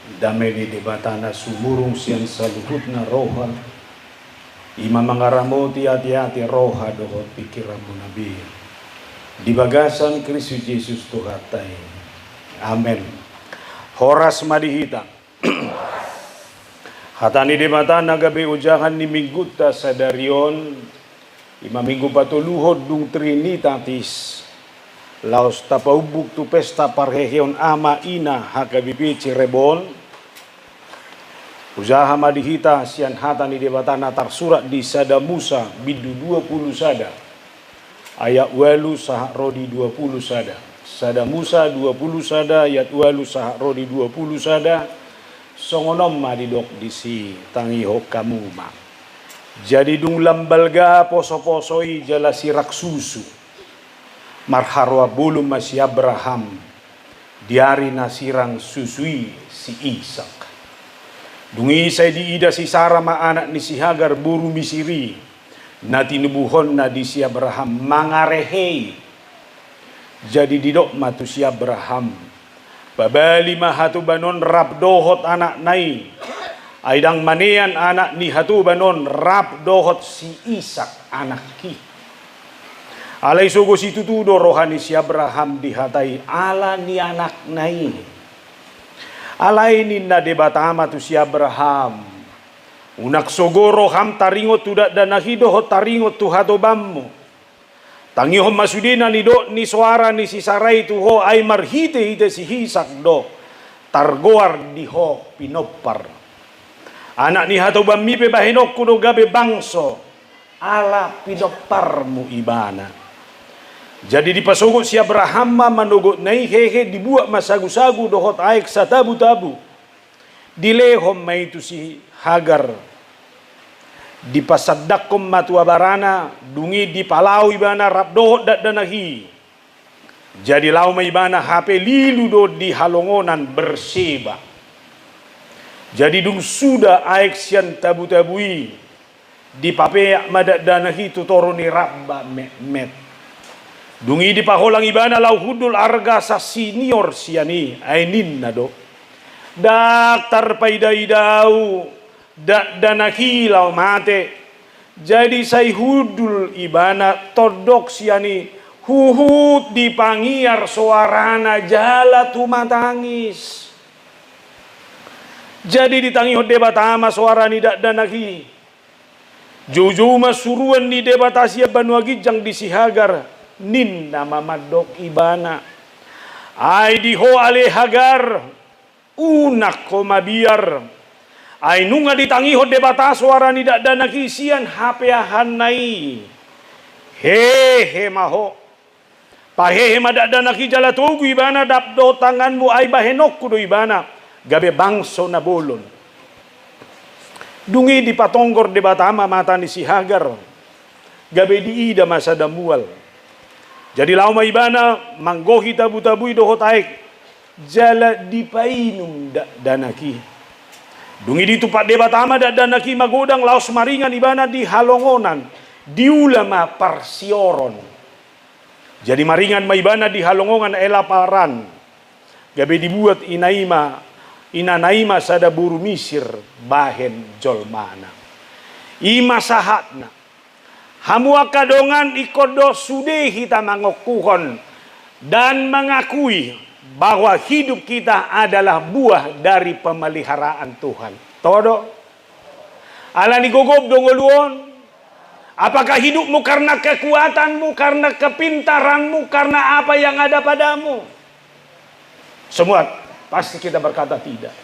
Damai di debatana sumurung sian saluhutna roha. Ima mangaramoti hati-hati roha dohot pikiranmu nabi. Di bagasan Kristus Yesus Tuhatai. Amin. Horas madihita. Hatani debatana gabe ujahan ni mingguta sadarion. Ima minggu patuluhod dung trinitatis. Laos tapaubuk tu pesta parheheon ama ina hakabibi cirebon. Usaha madihita sian hatani debatana tarsurat di sada Musa bidu 20 sada. Ayat walu sahak rodi 20 sada. Sada Musa 20 sada ayat walu sahak rodi 20 sada. Songonom madidok disi tangiho kamu ma. Jadi dung lambalga poso-posoi jala sirak susu. Marharwa bulum masih Abraham. Diari nasirang susui si Ishak. Dungi saya diida si Sara ma anak ni si Hagar buru misiri. Nati nubuhon na di si Abraham mangarehei. Jadi didok matu si Abraham. Babali mahatu banon rap dohot anak nai. Aidang manean anak ni hatu banon rap dohot si Ishak anak ki. Alai sogo si tutudo rohani si Abraham dihatai ala ni anak nai. Alai ni na debatama tu si Abraham. Unak sogo roham taringot tudak dan nahido taringot tu hatobammu. Tangihom masudina ni do ni suara ni si sarai tu ho ay marhite hite si hisak do. Targoar di ho pinopar. Anak ni hatobam mipe bahenok kudo gabe bangso. Ala pinoparmu ibana. Jadi dipasogok si Abraham manogot nai hehe dibuat masagu-sagu dohot aik sa tabu-tabu. Dilehom mai itu si Hagar. Dipasaddakom matua barana dungi dipalau ibana rap dohot dak danahi. Jadi lau mai ibana HP lilu do di halongonan berseba. Jadi dung sudah aik sian tabu-tabui. Dipapeak madak danahi tutoroni rabba met. Dungi di paholang ibana lau hudul arga sa senior siani ainin nado. Daktar paidaidau dak danaki lau mate. Jadi say hudul ibana todok siani huhut di pangiar suarana jala tumatangis. Jadi ditangi debatama suara ni dak danaki. Jojo masuruan ni debatasi banuagi jang di si Hagar. Nin nama madok ibana ay diho ale Hagar unak ko mabiar ay nunga ditangiho debata suara ni dak dana kisian hapeahan nai hehe maho pahehe madak dana ki jala tugu ibana dapdo tanganmu ay bahenok kudo ibana gabe bangso na bolon dungi dipatonggor debata mata ni si Hagar gabe diida masa damual. Jadi lau maibana manggohi tabu-tabui dohot aik jala dipainum danaki. Dungi ditupak debatama danaki magodang laos maringan ibana di halongonan diulama parsioron. Jadi maringan maibana di halongonan elaparan. Gabe dibuat inanaima sada buru misir bahen jolmana. Ima sahatna. Hamua kadongan ikodo sude kita mengokuhon dan mengakui bahwa hidup kita adalah buah dari pemeliharaan Tuhan. Todo. Ala ni gogob dongoluon. Apakah hidupmu karena kekuatanmu, karena kepintaranmu, karena apa yang ada padamu? Semua pasti kita berkata tidak.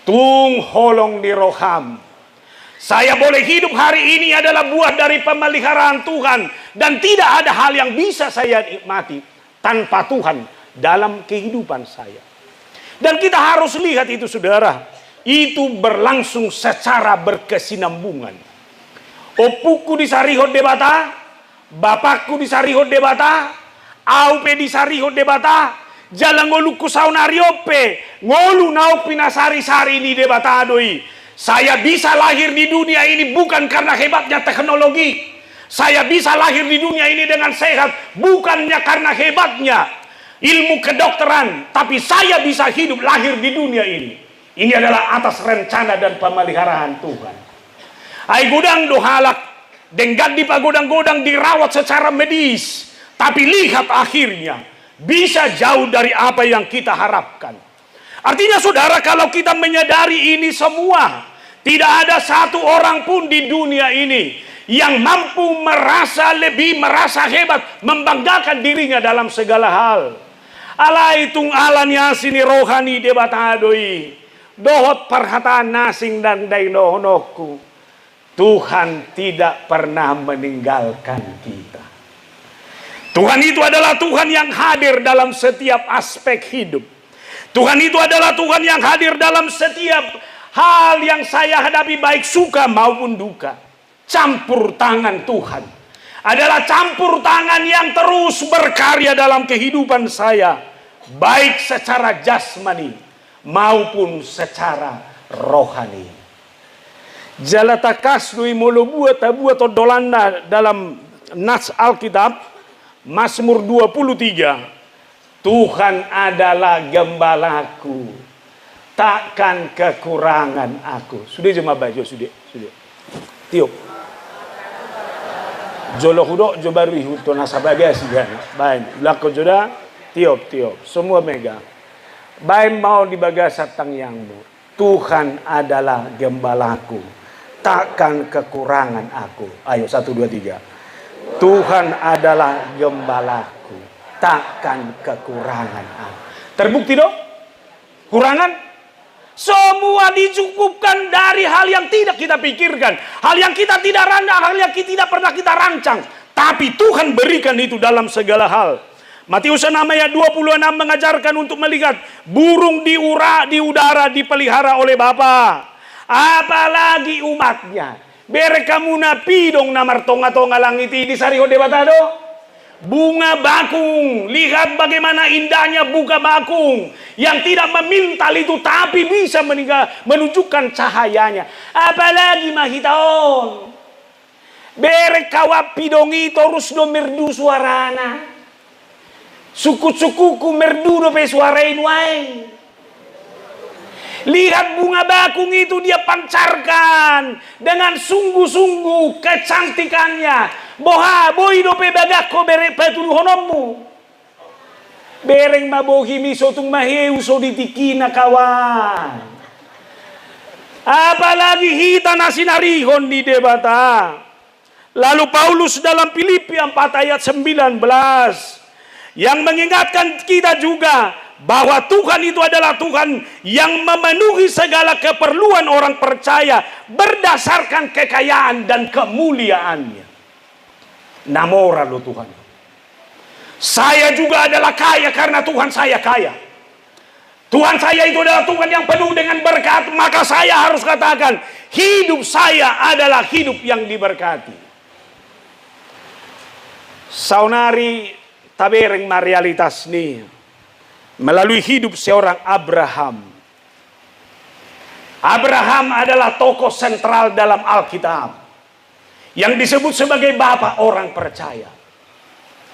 Tung holong di roham. Saya boleh hidup hari ini adalah buah dari pemeliharaan Tuhan. Dan tidak ada hal yang bisa saya nikmati tanpa Tuhan dalam kehidupan saya. Dan kita harus lihat itu saudara. Itu berlangsung secara berkesinambungan. Opuku disarihot debata. Bapakku disarihot debata. Aupe disarihot debata. Jalan ngoluku saunariope. Ngolu nauk pinasari-sari ni debata doi. Saya bisa lahir di dunia ini bukan karena hebatnya teknologi. Saya bisa lahir di dunia ini dengan sehat bukannya karena hebatnya ilmu kedokteran, tapi saya bisa hidup lahir di dunia ini Ini adalah atas rencana dan pemeliharaan Tuhan. Ai gudang dohalak dengan di pagodang-godang dirawat secara medis, tapi lihat akhirnya bisa jauh dari apa yang kita harapkan. Artinya saudara, kalau kita menyadari ini semua, tidak ada satu orang pun di dunia ini yang mampu merasa hebat, membanggakan dirinya dalam segala hal. Alaitung alanya sini rohani debatadoi, dohot perhataan nasing dan dainohonoku. Tuhan tidak pernah meninggalkan kita. Tuhan itu adalah Tuhan yang hadir dalam setiap aspek hidup. Tuhan itu adalah Tuhan yang hadir dalam setiap hal yang saya hadapi, baik suka maupun duka. Campur tangan Tuhan adalah campur tangan yang terus berkarya dalam kehidupan saya, baik secara jasmani maupun secara rohani. Jalatakas dui molo buat atau dolanda dalam nas Alkitab Mazmur 23, Tuhan adalah gembalaku, takkan kekurangan aku. Sudah jema baju sudah. Tiup. Jolo hudo jo baru huto nasabaga sigana. Bain, lako joda tiup. Semua mega. Bain mau dibaga satang yangmu. Tuhan adalah gembalaku, takkan kekurangan aku. Ayo 1 2 3. Tuhan adalah gembalaku, takkan kekurangan aku. Terbukti dong? Kurangan? Semua dicukupkan dari hal yang tidak kita pikirkan, hal yang kita tidak rancang, hal yang tidak pernah kita rancang. Tapi Tuhan berikan itu dalam segala hal. Matius 6 ayat 26 mengajarkan untuk melihat burung di udara dipelihara oleh Bapa, apalagi umatnya. Bere kamu napi dong namar tonga-tonga langit ini sariho debatado. Bunga bakung, lihat bagaimana indahnya bunga bakung yang tidak memintal itu tapi bisa menunjukkan cahayanya. Apalagi mahitaon. Bere kawapi dong itu terus do merdu suarana. Suku-sukuku merdu do pe suarain wae. Lihat bunga bakung itu dia pancarkan dengan sungguh-sungguh kecantikannya. Boha boy dope bagako bere patulu honommu. Bereng mabohi miso tung maheu so ditikina kawan. Apalagi hita nasinarihon di debata. Lalu Paulus dalam Filipi 4 ayat 19 yang mengingatkan kita juga bahwa Tuhan itu adalah Tuhan yang memenuhi segala keperluan orang percaya berdasarkan kekayaan dan kemuliaannya. Namora lo Tuhan. Saya juga adalah kaya karena Tuhan saya kaya. Tuhan saya itu adalah Tuhan yang penuh dengan berkat, maka saya harus katakan hidup saya adalah hidup yang diberkati. Saunari tabereng realitas nih melalui hidup seorang Abraham. Abraham adalah tokoh sentral dalam Alkitab yang disebut sebagai bapak orang percaya.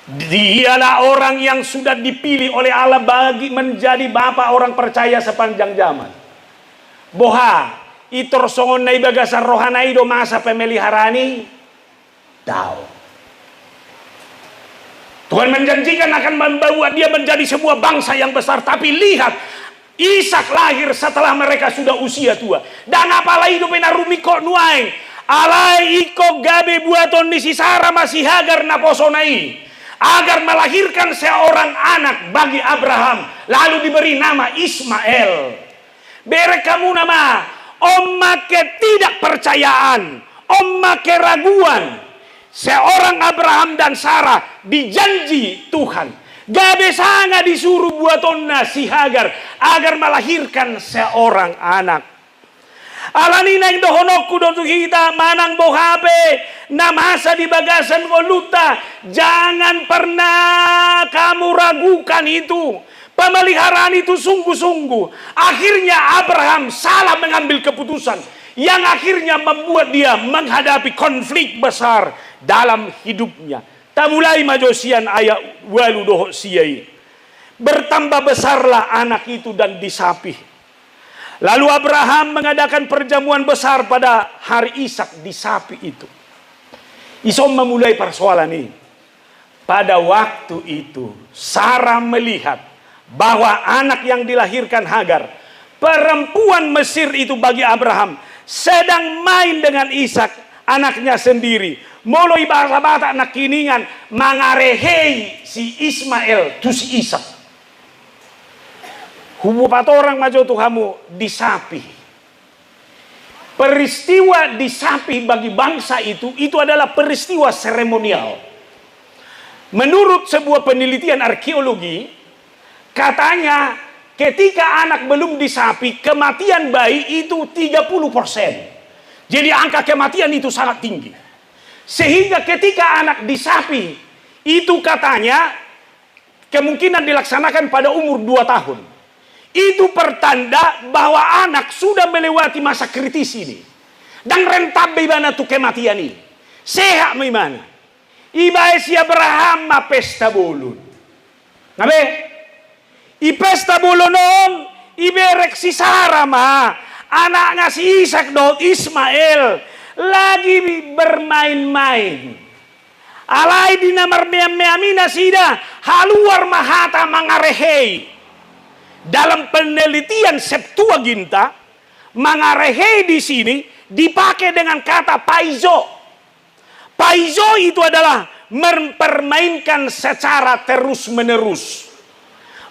Dialah orang yang sudah dipilih oleh Allah bagi menjadi bapak orang percaya sepanjang zaman. Boha itor songon na ibagasan rohanai do masa pemeliharani tahu. Tuhan menjanjikan akan membawa dia menjadi sebuah bangsa yang besar. Tapi lihat, Ishak lahir setelah mereka sudah usia tua. Dan apalah hidup enarumi kok nuaing. Alai iko gabe buaton ni si Sara masih Hagar naposonai. Agar melahirkan seorang anak bagi Abraham. Lalu diberi nama Ismail. Bere kamu nama omma ketidakpercayaan, omma keraguan. Seorang Abraham dan Sarah dijanji Tuhan. Gabe sanga disuruh buatonna si Hagar agar melahirkan seorang anak. Alanina yang dohonokku dotu kita manang bohape na masa di bagasan voluta. Jangan pernah kamu ragukan itu. Pemeliharaan itu sungguh-sungguh. Akhirnya Abraham salah mengambil keputusan yang akhirnya membuat dia menghadapi konflik besar dalam hidupnya. Tamulai majosian ayat walu doho siyai. Bertambah besarlah anak itu dan disapih. Lalu Abraham mengadakan perjamuan besar pada hari Ishak di sapi itu. Isom memulai persoalan ini. Pada waktu itu Sarah melihat bahwa anak yang dilahirkan Hagar, perempuan Mesir itu bagi Abraham, sedang main dengan Ishak anaknya sendiri. Mulai bata-bata nak kiningan mangarehei si Ismail tu si Ishak. Hubupat orang maju Tuhamu di sapi. Peristiwa di sapi bagi bangsa itu adalah peristiwa seremonial. Menurut sebuah penelitian arkeologi, katanya ketika anak belum di sapi, kematian bayi itu 30%. Jadi angka kematian itu sangat tinggi. Sehingga ketika anak di sapi, itu katanya kemungkinan dilaksanakan pada umur 2 tahun. Itu pertanda bahwa anak sudah melewati masa kritis ini. Dan rentab bagaimana tuh kematian ini. Sehat bagaimana. Ibae si Abraham ma pesta bolon. Nabe? I pesta bolonon, iberek si Sarah ma. Anaknya si Ishak do Ismail. Lagi bermain-main. Alay di namar meamina sida. Haluar mahata mangarehei. Dalam penelitian Septuaginta, mangarehei di sini dipakai dengan kata paizo. Paizo itu adalah mempermainkan secara terus-menerus.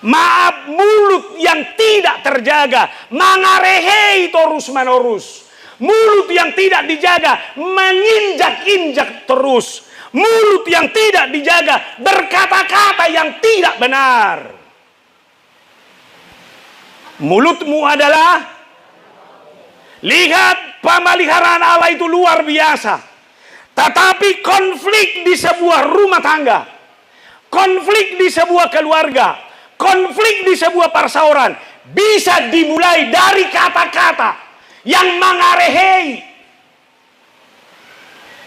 Maaf, mulut yang tidak terjaga, mangarehei terus-menerus. Mulut yang tidak dijaga, menginjak-injak terus. Mulut yang tidak dijaga, berkata-kata yang tidak benar. Mulutmu adalah, lihat pemeliharaan Allah itu luar biasa. Tetapi konflik di sebuah rumah tangga, konflik di sebuah keluarga, konflik di sebuah persauran bisa dimulai dari kata-kata yang mangarehei,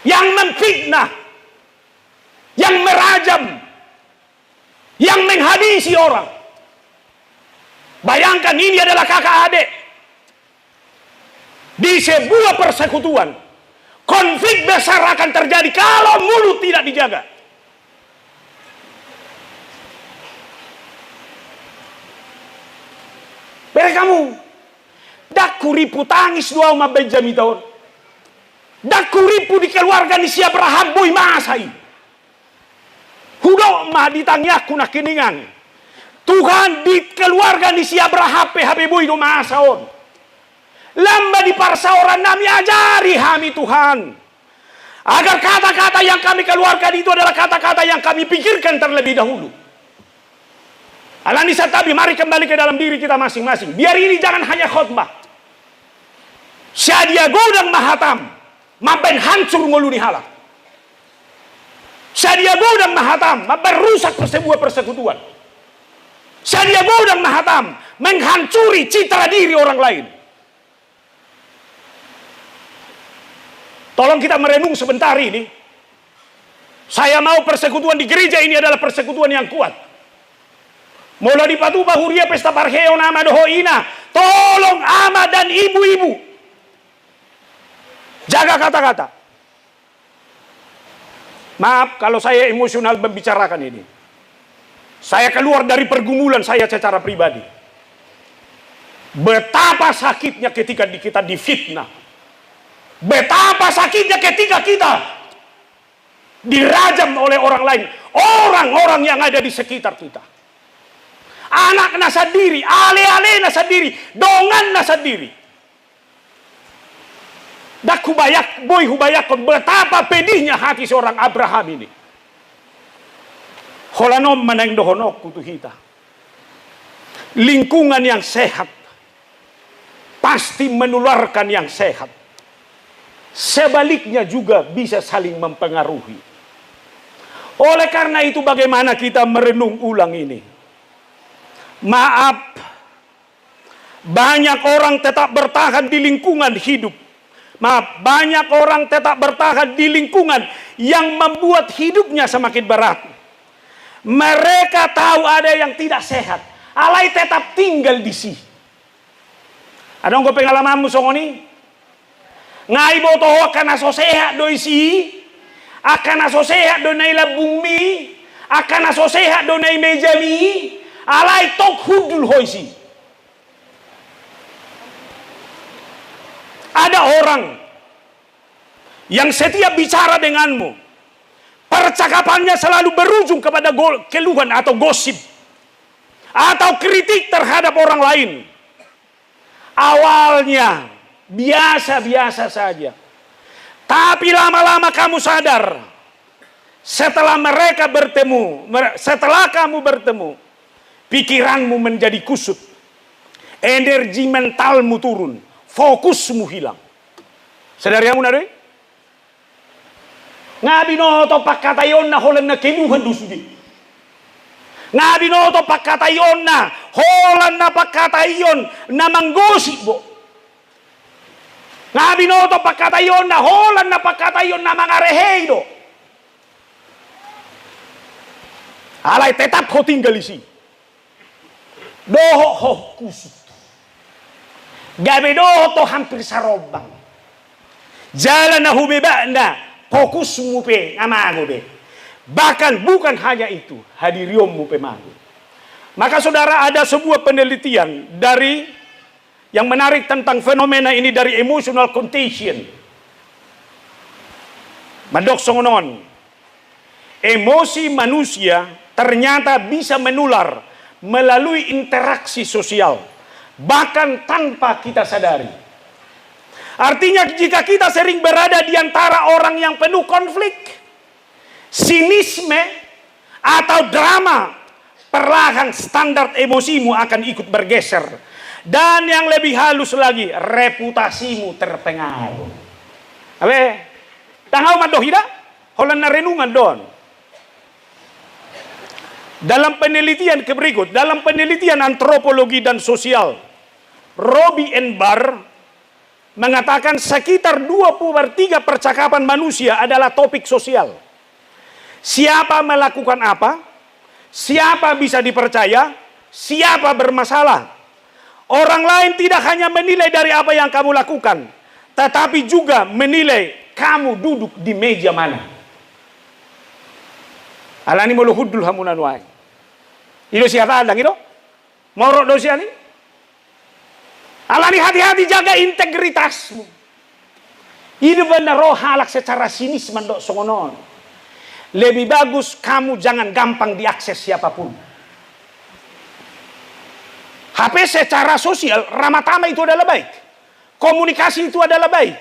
yang memfitnah, yang merajam, yang menghabisi orang. Bayangkan ini adalah kakak adik. Di sebuah persekutuan, konflik besar akan terjadi kalau mulut tidak dijaga. Beri kamu, dak kuripu tangis doa ma Benjamin tahun. Dak kuripu di keluarga ni si Abraham boy masai. Hudok ma ditangyaku nak kiningan. Tuhan di keluarga ni si Abraham HP boy do masaon. Lamba di persauran nami ajari kami Tuhan. Agar kata-kata yang kami keluarkan itu adalah kata-kata yang kami pikirkan terlebih dahulu. Alani satabi, mari kembali ke dalam diri kita masing-masing. Biar ini jangan hanya khotbah. Syadia godang mahatam, maben hancur ngoluni halak. Syadia godang mahatam, maben rusak sebuah persekutuan. Syadia godang mahatam, menghancuri citra diri orang lain. Tolong kita merenung sebentar ini. Saya mau persekutuan di gereja ini adalah persekutuan yang kuat. Mula di Patuba Huria Pesta Parheo nama dohoina. Tolong ama dan ibu-ibu. Jaga kata-kata. Maaf kalau saya emosional membicarakan ini. Saya keluar dari pergumulan saya secara pribadi. Betapa sakitnya ketika kita difitnah. Betapa sakitnya ketika kita dirajam oleh orang lain. Orang-orang yang ada di sekitar kita. Anak nasa diri, ale-ale nasa diri, dongan nasa diri. Dak hubayak, boy hubayakon, betapa pedihnya hati seorang Abraham ini. Holanom maneng dohonok kutuhita. Lingkungan yang sehat pasti menularkan yang sehat. Sebaliknya juga bisa saling mempengaruhi. Oleh karena itu bagaimana kita merenung ulang ini? Maaf, banyak orang tetap bertahan di lingkungan hidup. Maaf, banyak orang tetap bertahan di lingkungan yang membuat hidupnya semakin berat. Mereka tahu ada yang tidak sehat, alai tetap tinggal di sini. Ada nggo pengalamanmu songoni? Ngai boto akan aso sehat do isi, akan aso sehat do nai labung mi, akan aso sehat do nai meja mi, alai tok hudul hoisi. Ada orang yang setiap bicara denganmu, percakapannya selalu berujung kepada keluhan atau gosip atau kritik terhadap orang lain. Awalnya biasa-biasa saja, tapi lama-lama kamu sadar, setelah kamu bertemu, pikiranmu menjadi kusut, energi mentalmu turun, fokusmu hilang. Sadari kamu nadoi? Ngabi no to pakatayon na holan na keluhan dusudi. Ngabi no to pakatayon na holan na pakatayon na manggosi bo. Ngabi no to pakatayon na holan na pakatayon na mangarehey do. Alay tetap ho tinggal isi. Doho ho kusut. Gabi doho to hampir sarobang. Jalan na hubeba na fokusmu pe ngamago be. Bahkan bukan hanya itu, hadiriomu pe mago. Maka saudara, ada sebuah penelitian dari yang menarik tentang fenomena ini dari emotional contagion. Madok songonon. Emosi manusia ternyata bisa menular melalui interaksi sosial, bahkan tanpa kita sadari. Artinya jika kita sering berada di antara orang yang penuh konflik, sinisme atau drama, perlahan standar emosimu akan ikut bergeser. Dan yang lebih halus lagi, reputasimu terpengaruh. Abe, tangau madohida, holan na renungan don. Dalam penelitian berikut, dalam penelitian antropologi dan sosial, Robbie and Barr mengatakan sekitar 20/3 percakapan manusia adalah topik sosial. Siapa melakukan apa? Siapa bisa dipercaya? Siapa bermasalah? Orang lain tidak hanya menilai dari apa yang kamu lakukan, tetapi juga menilai kamu duduk di meja mana. Alani mulu hudul hamunan wae. Ilo siapa adang itu? Morok dosia ni? Alani hati-hati, jaga integritasmu. Ini benar roh halak secara sinis mandok songonon. Lebih bagus kamu jangan gampang diakses siapapun. HP secara sosial ramatama itu adalah baik. Komunikasi itu adalah baik.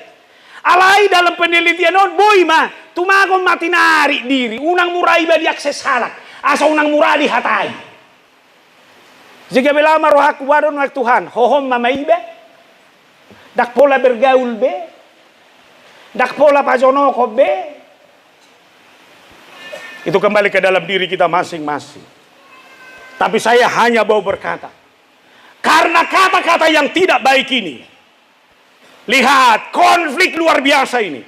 Alai dalam penelitian non boy mah tumagon mati narik diri. Unang murai ba diakses halak. Asa unang murai di hatai. Jika belama roh aku wadon wak Tuhan, hohom mamai be, dak pola bergaul be, dak pola pajonoko be. Itu kembali ke dalam diri kita masing-masing. Tapi saya hanya mau berkata, karena kata-kata yang tidak baik ini, lihat konflik luar biasa ini.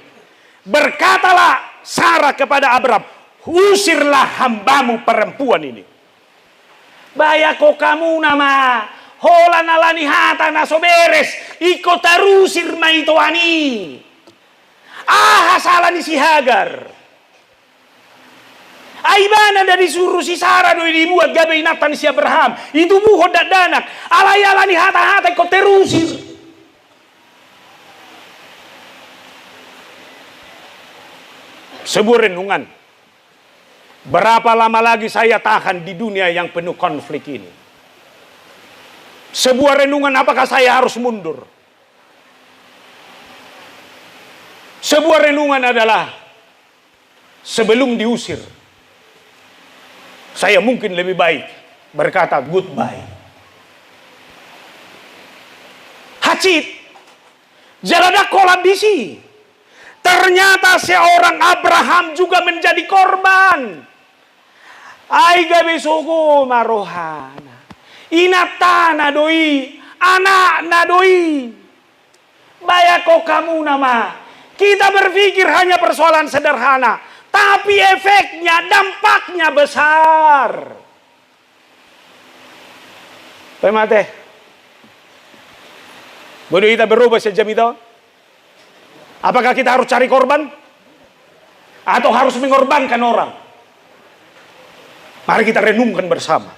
Berkatalah Sarah kepada Abram, usirlah hambamu perempuan ini. Bayako kamu nama hola nalani hata na soberes iko tarusir maitoani. Salah ni si Hagar. Aibana dari suruh si Sarah doi dibuat gabe inatan si Abraham. Itu buhod danak. Alay-alani hata-hata iko terusir. Sebuah renungan. Berapa lama lagi saya tahan di dunia yang penuh konflik ini? Sebuah renungan, apakah saya harus mundur? Sebuah renungan adalah sebelum diusir, saya mungkin lebih baik berkata goodbye. Hacit, jalada kolabisi. Ternyata seorang Abraham juga menjadi korban. Ai gabe suku marohana. Inatana doi, anak nadoi. Bayako kamu nama. Kita berpikir hanya persoalan sederhana, tapi efeknya, dampaknya besar. Pemate. Boleh kita berubah sejam itu? Apakah kita harus cari korban? Atau harus mengorbankan orang? Mari kita renungkan bersama.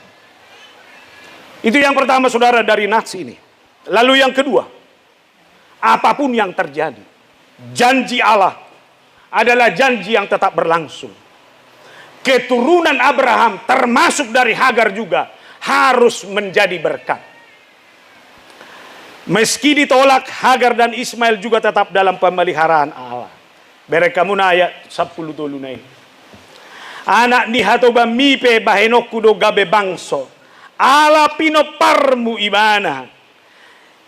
Itu yang pertama saudara dari nats ini. Lalu yang kedua, apapun yang terjadi, janji Allah adalah janji yang tetap berlangsung. Keturunan Abraham termasuk dari Hagar juga harus menjadi berkat. Meski ditolak, Hagar dan Ismail juga tetap dalam pemeliharaan Allah. Berekamuna ayat 10 tulunai. Anak ni hatoba mipe bahenok kudo gabe bangso. Ala pinoparmu ibana.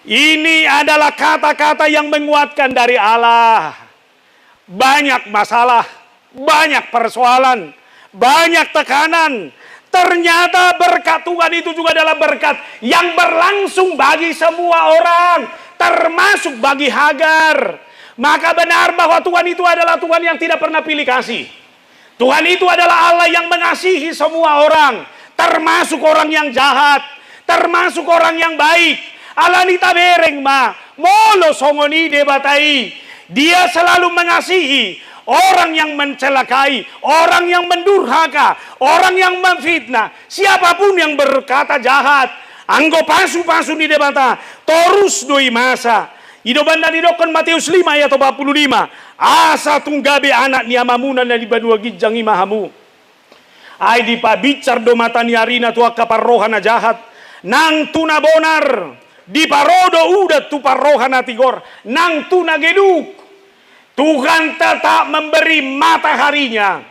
Ini adalah kata-kata yang menguatkan dari Allah. Banyak masalah, banyak persoalan, banyak tekanan. Ternyata berkat Tuhan itu juga adalah berkat yang berlangsung bagi semua orang, termasuk bagi Hagar. Maka benar bahwa Tuhan itu adalah Tuhan yang tidak pernah pilih kasih. Tuhan itu adalah Allah yang mengasihi semua orang, termasuk orang yang jahat, termasuk orang yang baik. Allah ni tabereng ma, molo songoni debatai. Dia selalu mengasihi orang yang mencelakai, orang yang mendurhaka, orang yang memfitnah, siapapun yang berkata jahat, anggo pasu-pasu di debata, torus doi masa. Idoban dan idokon Matius 5 ayat 45. Asa tunggabe anak ni amamunan na di badua gijang imahamu. Ay di pabicar do mata ni arina tua kaparrohan na jahat. Nang tuna bonar, di parodo udat tu parrohan na tigor. Nang tuna geduk. Tuhan tetap memberi mataharinya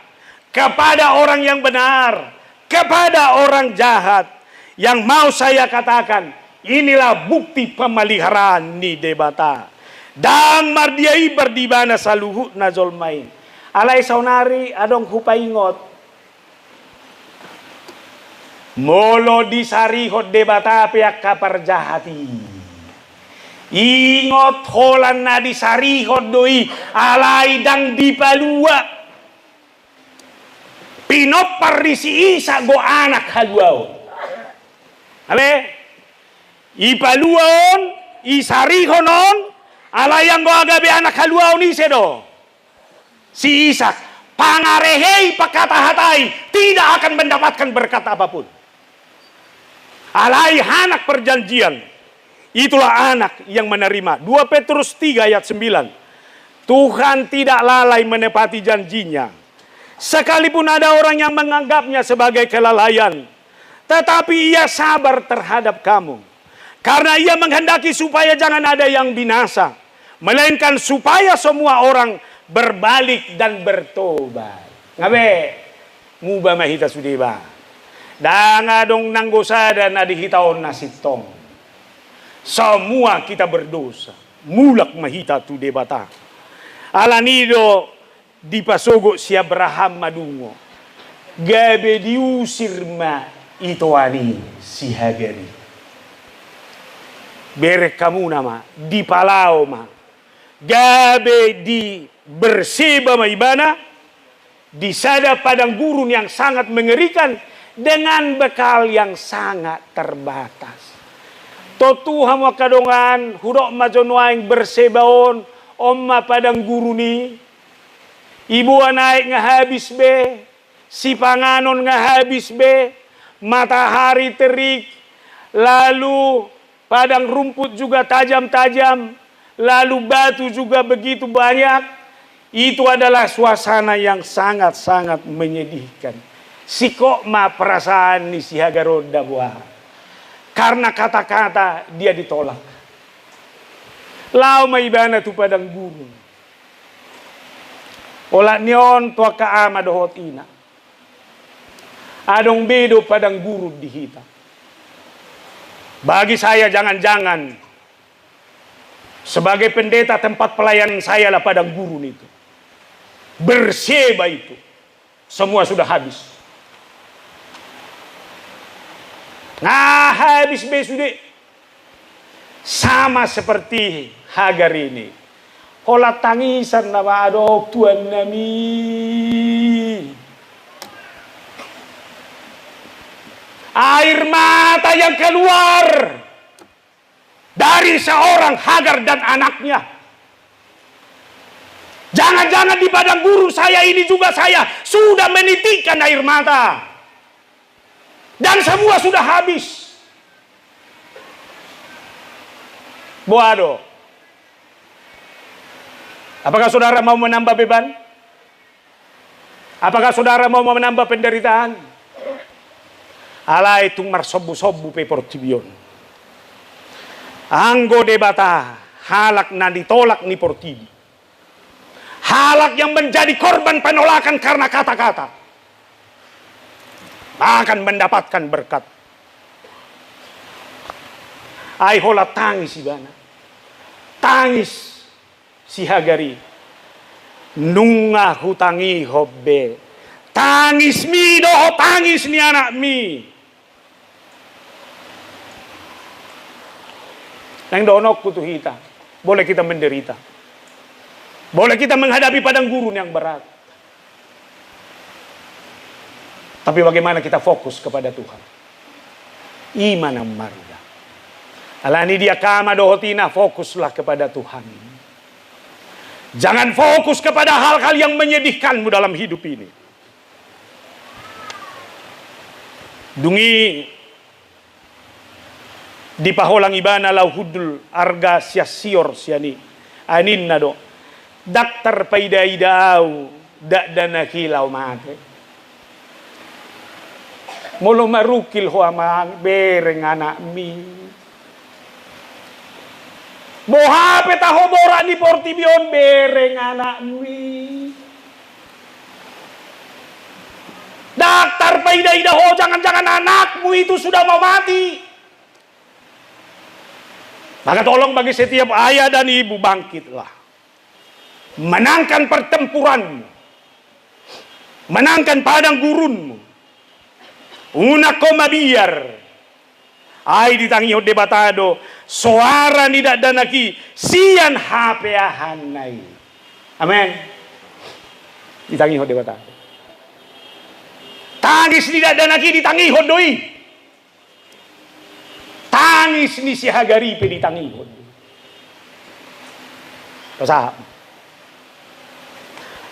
kepada orang yang benar, kepada orang jahat. Yang mau saya katakan, inilah bukti pemeliharaan ni debata. Dan mardiai berdibana saluhut na zolmain. Alay saunari adong hupaingot. Molo disarihot debata pihak kaparjahati. Ingot holan na disarihot doi alay dang dipalua. Pinopar di si isa go anak haluaw. Ale? Ipaluaon, isarihonon, alayang go agabe anak haluaw ni sedo. Si Ishak, pangarehei pakatahatay, tidak akan mendapatkan berkat apapun. Alay anak perjanjian. Itulah anak yang menerima. 2 Petrus 3 ayat 9. Tuhan tidak lalai menepati janjinya. Sekalipun ada orang yang menganggapnya sebagai kelalaian, tetapi ia sabar terhadap kamu. Karena ia menghendaki supaya jangan ada yang binasa, melainkan supaya semua orang berbalik dan bertobat. Ngabe, muba mahita sudiba. Dangadong nanggosada na dihitaon na sitong. Semua kita berdosa. Mulak mahita tu debata. Alanido dipasogo si Abraham madungo. Gabe diusir ma ito ani si Hagari. Berek kamu nama di Palau ma. Gabe di Berseba maibana. Di sada padang gurun yang sangat mengerikan. Dengan bekal yang sangat terbatas. Totuham wakadongan hudok majonwaing Bersebaon omma padang guru ni ibu naik ngahabis be si panganon ngahabis be matahari terik lalu padang rumput juga tajam-tajam lalu batu juga begitu banyak. Itu adalah suasana yang sangat-sangat menyedihkan. Sikok ma perasaan ni si Hagaroda buah. Karena kata-kata dia ditolak. Lau maibana tu padang gurun. Ola nion tua kaama dohot ina. Adong bedo padang gurun dihita. Bagi saya jangan-jangan sebagai pendeta tempat pelayanan saya lah padang gurun itu. Berseba itu. Semua sudah habis. Nah habis besude sama seperti Hagar ini. Hola tangisan nama adok Tuhan nami. Air mata yang keluar. dari seorang Hagar dan anaknya. Jangan-jangan di padang gurun saya ini juga saya sudah menitikkan air mata. Dan semua sudah habis. Boado. Apakah saudara mau menambah beban? Apakah saudara mau menambah penderitaan? Alai tung marsobu-sobu pe portibion. Anggo debata halak na ditolak ni portibi. Halak yang menjadi korban penolakan karena kata-kata akan mendapatkan berkat. Ai hola tangis ibana. Tangis si Hagari. Nunga hutangi hobbe. Tangis mi doho tangis ni anak mi. Nang donok kutuhita. Boleh kita menderita. Boleh kita menghadapi padang gurun yang berat. Tapi bagaimana kita fokus kepada Tuhan? Iman marga. Alani dia kama dohotina, fokuslah kepada Tuhan. Jangan fokus kepada hal-hal yang menyedihkanmu dalam hidup ini. Dungi di paholang ibana lauhudul arga siasior siani anin nado daktar paidaidau dak dana kilau mate molo marukil ho amang bereng anak mi bohape taho bora ni portibion bereng anak mi daktar paidaida ho jangan-jangan anakmu itu sudah mau mati. Maka tolong bagi setiap ayah dan ibu bangkitlah. Menangkan pertempuranmu. Menangkan padang gurunmu. Una koma biar. Ai ditangi hode batado. Suara nidak danaki. Sian hapeahanai. Amin. Ditangi hode batado. Tangis nidak danaki ditangi hodoi. Tangis ni si Hagari pe ditangi hodoi. Pasaham.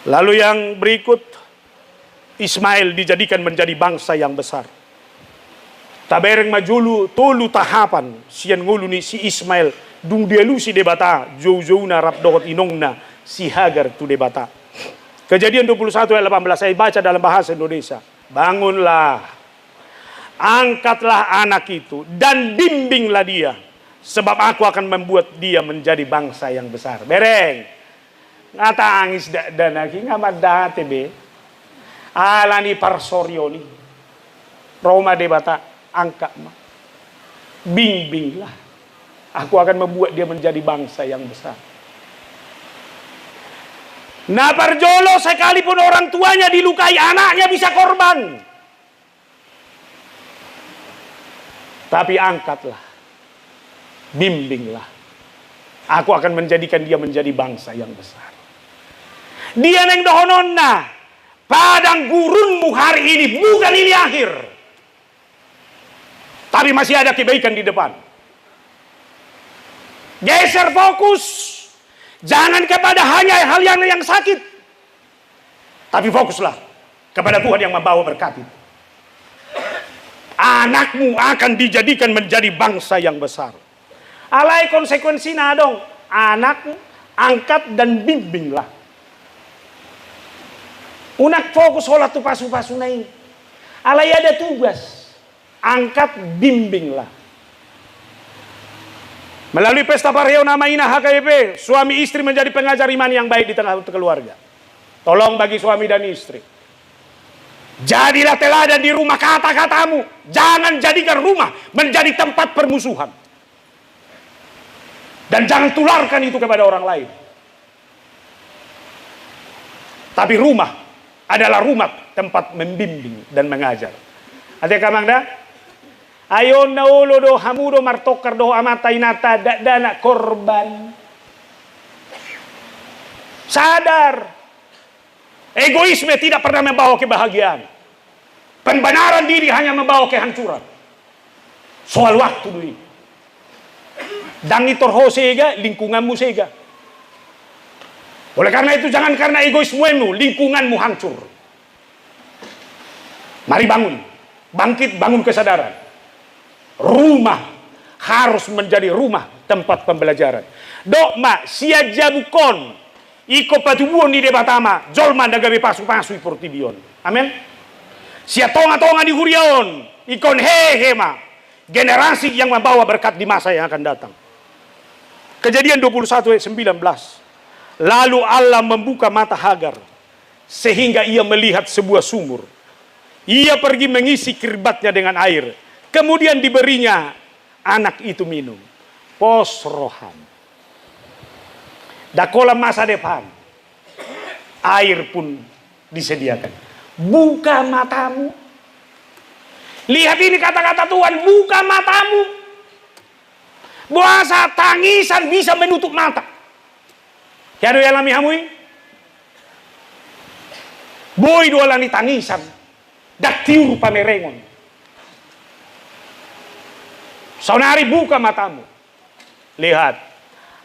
Lalu yang berikut, Ismail dijadikan menjadi bangsa yang besar. Tabereng majulu tolu tahapan sian ngulu ni si Ismail dung dielu si debata jauh-jauh na rap dohot inongna si Hagar tu debata. Kejadian 21 ayat 18 saya baca dalam bahasa Indonesia. Bangunlah, angkatlah anak itu dan bimbinglah dia, sebab aku akan membuat dia menjadi bangsa yang besar. Bereng ngata angis dan lagi ngamadate be alani parsorioni Roma debata angkat mah bimbinglah, aku akan membuat dia menjadi bangsa yang besar. Nah parjolo sekalipun orang tuanya dilukai, anaknya bisa korban. Tapi angkatlah, bimbinglah, aku akan menjadikan dia menjadi bangsa yang besar. Dia neng dohononna, padang gurunmu hari ini bukan ini akhir. Tapi masih ada kebaikan di depan. Geser fokus. Jangan kepada hanya hal yang sakit. Tapi fokuslah kepada Tuhan yang membawa berkat itu. Anakmu akan dijadikan menjadi bangsa yang besar. Alai konsekuensi dong. Anakmu angkat dan bimbinglah. Unak fokus holat tu pasu-pasu naik. Alai ada tugas. Angkat bimbinglah. Melalui pesta pareo nama ina HKBP, suami istri menjadi pengajar iman yang baik di tengah keluarga. Tolong bagi suami dan istri, jadilah teladan di rumah kata-katamu. Jangan jadikan rumah menjadi tempat permusuhan. Dan jangan tularkan itu kepada orang lain. Tapi rumah adalah rumah tempat membimbing dan mengajar. Ada kamang dah? Ayon na ulo do hamudo martokar do amatay nata dana korban. Sadar. Egoisme tidak pernah membawa kebahagiaan. Pembenaran diri hanya membawa kehancuran. Soal waktu dulu. Dangi torho sega, lingkunganmu sega. Oleh karena itu jangan karena egoismemu, lingkunganmu hancur. Mari bangun, bangkit, bangun kesadaran. Rumah harus menjadi rumah tempat pembelajaran. Dokma sia jabukon iko patubuon di debatama jolma dagabe pasu-pasu portibion. Amin. Sia tonga-tonga di hurion ikon hehema generasi yang membawa berkat di masa yang akan datang. Kejadian 21 ayat 19. Lalu Allah membuka mata Hagar sehingga ia melihat sebuah sumur. Ia pergi mengisi kirbatnya dengan air. Kemudian diberinya anak itu minum. Posrohan. Dakola masa depan. Air pun disediakan. Buka matamu. Lihat ini kata-kata Tuhan. Buka matamu. Bahasa tangisan bisa menutup mata. Kaya do alami hamui. Boy do alani tangisan. Daktiur pamerengon. Saudari buka matamu. Lihat.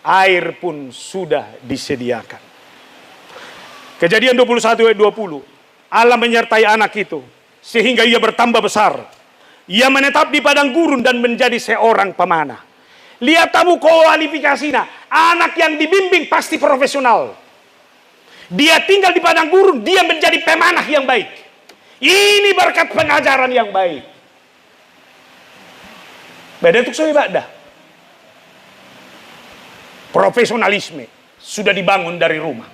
Air pun sudah disediakan. Kejadian 21 ayat 20. Allah menyertai anak itu. Sehingga ia bertambah besar. Ia menetap di padang gurun dan menjadi seorang pemanah. Lihat tamu kualifikasinya. Anak yang dibimbing pasti profesional. Dia tinggal di padang gurun. Dia menjadi pemanah yang baik. Ini berkat pengajaran yang baik. Beda untuk saya ibadah. Profesionalisme sudah dibangun dari rumah.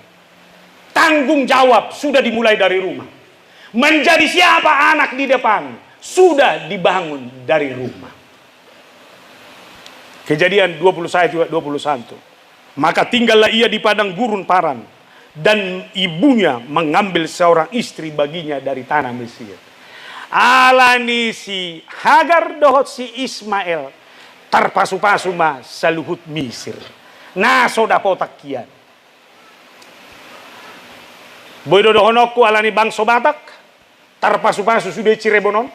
Tanggung jawab sudah dimulai dari rumah. Menjadi siapa anak di depan sudah dibangun dari rumah. Kejadian 21 Maka tinggallah ia di padang gurun Paran, dan ibunya mengambil seorang istri baginya dari tanah Mesir. Alani si Hagar dohot si Ismail tarpasu-pasu ma saluhut Misir. Nah soda potak kian. Boy dohonokku alani bangso Batak tarpasu-pasu sudah Cirebonon.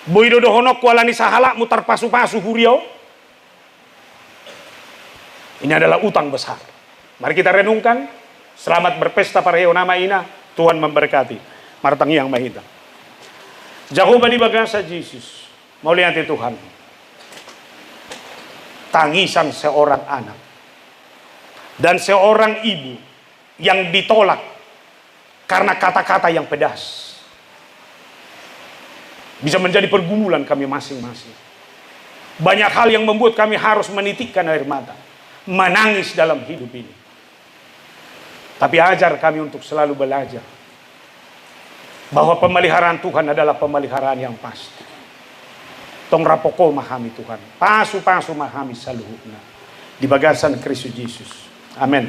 Boy dohonokku alani sahala mutar pasu-pasu Huriau. Ini adalah utang besar. Mari kita renungkan. Selamat berpesta para nama ina. Tuhan memberkati. Martang yang mahita. Jehovah di bagasa Yesus. Mau lihat Tuhan. Tangisan seorang anak. Dan seorang ibu. Yang ditolak. Karena kata-kata yang pedas. Bisa menjadi pergumulan kami masing-masing. Banyak hal yang membuat kami harus menitikkan air mata. Menangis dalam hidup ini. Tapi ajar kami untuk selalu belajar bahwa pemeliharaan Tuhan adalah pemeliharaan yang pasti. Tong rapoko mahami Tuhan, pasu-pasu mahami saluhutna di bagasan Kristus Yesus. Amin.